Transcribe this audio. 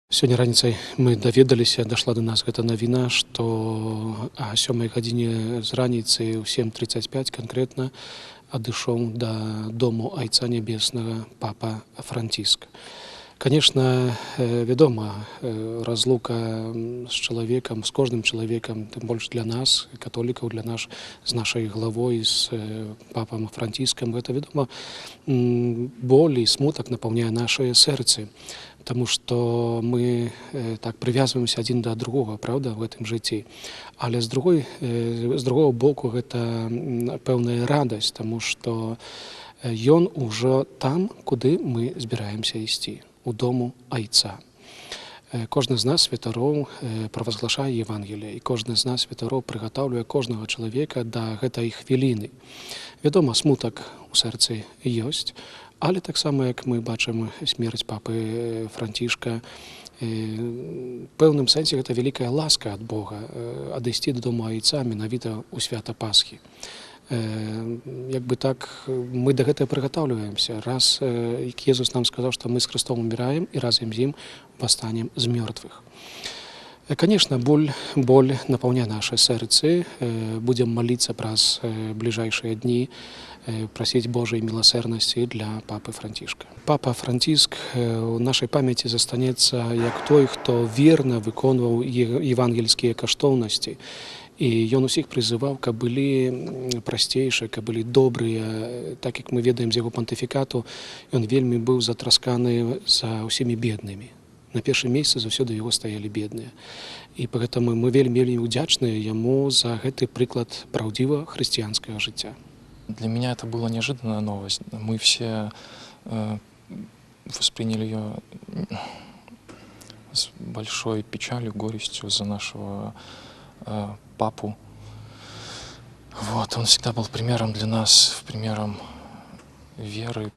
Сёння раніцай мы даведаліся, дашла до нас гэта навіна, што о 7 гадзіне з раніцы ў 7:35 канкрэтна адышоў да дому Айца Нябеснага папа Франціск. Конечно, вядома, разлука з чалавекам, з кожным чалавекам, тым больш для нас, католікаў, для нас, з нашай главой, з папам Франціскам, гэта, вядома, боль і смутак напаўняе нашыя сэрцы. Потому что мы так привязываемся один до другого, правда, в этом житті. Але з другого боку гэта пэўная радасць, тому что ён ужо там, куды мы збіраемся ісці, у дому Айца. Кожны з нас, святароў, правазглашае Евангелие, і кожны з нас, святароў, прыгатаўлівае кожнага чалавека да гэтай хвіліны. Вядома, смутак у сэрцы ёсць, але таксама, як мы бачым смерць папы Францішка, пэўным сэнсе гэта вялікая ласка ад Бога адысці да дому Айца менавіта ў свята Пасхі. Як бы так, мы да гэтага прыгатаўліваемся. Раз, як Езус нам сказаў, што мы з Хрыстом уміраем і разам з ім восстанем з мёртвых. Конечно, боль напаўняе нашы сэрцы. Будзем маліцца праз бліжэйшыя дні, прасіць Божай міласэрнасці для папы Францішка. Папа Франціск у нашай памяці застанецца як той, хто верна выконваў евангельскія каштоўнасці. І ён усіх прызываў, каб былі прасцейшыя, каб былі добрыя. Так як мы ведаем з яго пантыфікату, ён вельмі быў затрасканы за ўсімі беднымі. На першым месцы заўсёды яго стаялі бедныя. І пагэтаму мы вельмі удзячныя яму за гэты прыклад праўдзіва хрысціянскага жыцця. Для меня это была неожиданная новость. Мы все восприняли ее с большой печалью, горестью за нашего папу. Вот, он всегда был примером для нас, примером веры,